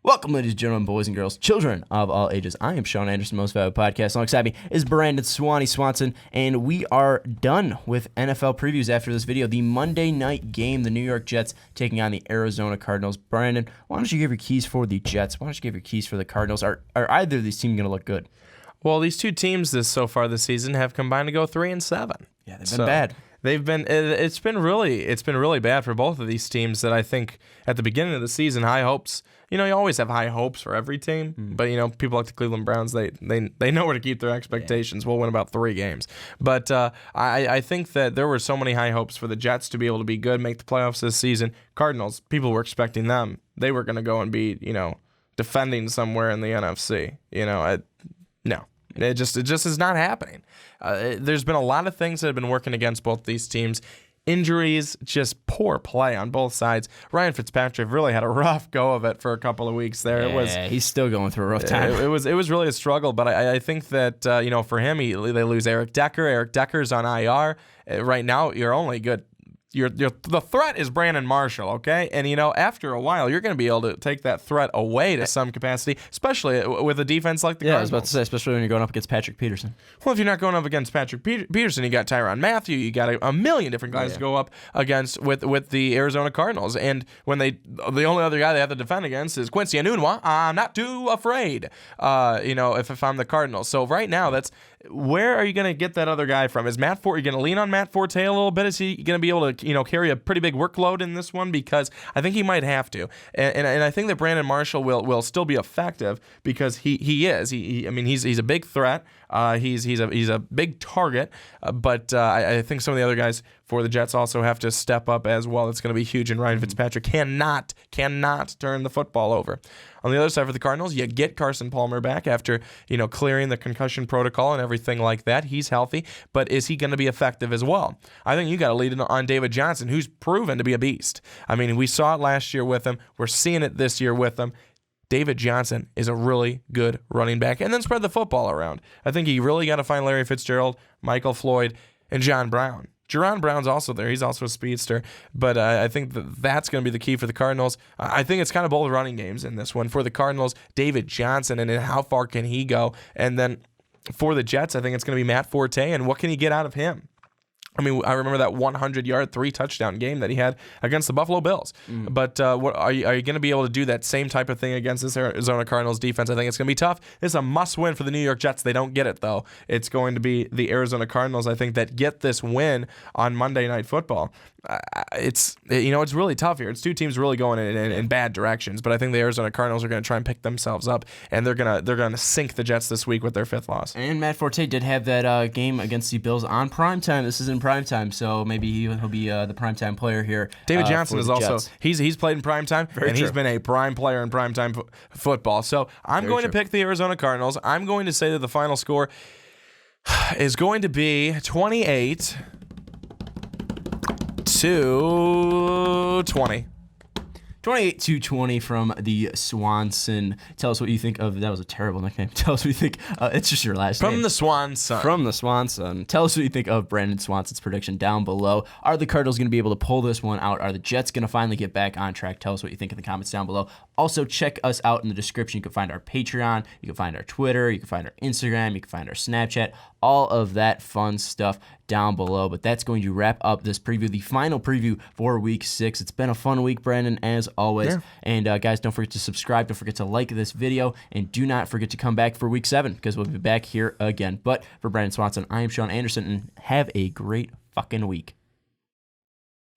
Welcome, ladies and gentlemen, boys and girls, children of all ages. I am Sean Anderson, Most Valuable Podcast. Alongside me is Brandon Swanson, and we are done with NFL previews after this video. The Monday night game, the New York Jets taking on the Arizona Cardinals. Brandon, why don't you give your keys for the Jets? Why don't you give your keys for the Cardinals? Are either of these teams going to look good? Well, these two teams so far this season have combined to go 3-7. Yeah, they've been bad. It's been really bad for both of these teams. That I think at the beginning of the season, high hopes. You always have high hopes for every team, but people like the Cleveland Browns, they know where to keep their expectations. We'll win about 3 games, but I think that there were so many high hopes for the Jets to be able to be good, make the playoffs this season. Cardinals, people were expecting them. They were going to go and be defending somewhere in the NFC. No. It just is not happening. There's been a lot of things that have been working against both these teams. Injuries, just poor play on both sides. Ryan Fitzpatrick really had a rough go of it for a couple of weeks there. He's still going through a rough time. It was really a struggle, but I think that for him, they lose Eric Decker. Eric Decker's on IR right now. You're only good. The threat is Brandon Marshall, okay? And, after a while, you're going to be able to take that threat away to some capacity, especially with a defense like the Cardinals. I was about to say, especially when you're going up against Patrick Peterson. Well, if you're not going up against Patrick Peterson, you got Tyrann Mathieu, you got a million different guys to go up against with the Arizona Cardinals. And when the only other guy they have to defend against is Quincy Enunwa, I'm not too afraid, if I'm the Cardinals. So right now, where are you going to get that other guy from? Is Matt Forte, you're going to lean on Matt Forte a little bit? Is he going to be able to, carry a pretty big workload in this one? Because I think he might have to. And I think that Brandon Marshall will still be effective because he is. He's a big threat. He's a big target. But I think some of the other guys for the Jets also have to step up as well. It's going to be huge, and Ryan Fitzpatrick cannot turn the football over. On the other side for the Cardinals, you get Carson Palmer back after, clearing the concussion protocol and everything like that. He's healthy, but is he going to be effective as well? I think you got to lead on David Johnson, who's proven to be a beast. We saw it last year with him. We're seeing it this year with him. David Johnson is a really good running back, and then spread the football around. I think you really got to find Larry Fitzgerald, Michael Floyd, and John Brown. Jerron Brown's also there. He's also a speedster. But I think that's going to be the key for the Cardinals. I think it's kind of both running games in this one. For the Cardinals, David Johnson, and how far can he go? And then for the Jets, I think it's going to be Matt Forte, and what can he get out of him? I remember that 100-yard, 3-touchdown game that he had against the Buffalo Bills. But what are you going to be able to do that same type of thing against this Arizona Cardinals defense? I think it's going to be tough. It's a must-win for the New York Jets. They don't get it, though. It's going to be the Arizona Cardinals, I think, that get this win on Monday Night Football. It's really tough here. It's two teams really going in bad directions, but I think the Arizona Cardinals are going to try and pick themselves up, and they're gonna sink the Jets this week with their 5th loss. And Matt Forte did have that game against the Bills on primetime. This is in primetime, so maybe he'll be the primetime player here. David Johnson is also he's played in primetime, and he's been a prime player in primetime football. So I'm going to pick the Arizona Cardinals. I'm going to say that the final score is going to be 28-20. 28-20 from the Swanson. Tell us what you think of that. Was a terrible nickname. Tell us what you think. It's just your last name. From the Swanson. From the Swanson. Tell us what you think of Brandon Swanson's prediction down below. Are the Cardinals going to be able to pull this one out? Are the Jets going to finally get back on track? Tell us what you think in the comments down below. Also, check us out in the description. You can find our Patreon. You can find our Twitter. You can find our Instagram. You can find our Snapchat. All of that fun stuff down below. But that's going to wrap up this preview, the final preview for Week 6. It's been a fun week, Brandon, as always. Yeah. And guys, don't forget to subscribe. Don't forget to like this video. And do not forget to come back for Week 7 because we'll be back here again. But for Brandon Swanson, I am Sean Anderson, and have a great fucking week.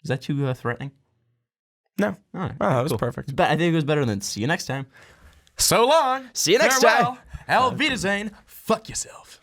Is that too threatening? No. All right. That was perfect. But I think it was better than see you next time. So long. See you next time. Auf Wiedersehen. Fuck yourself.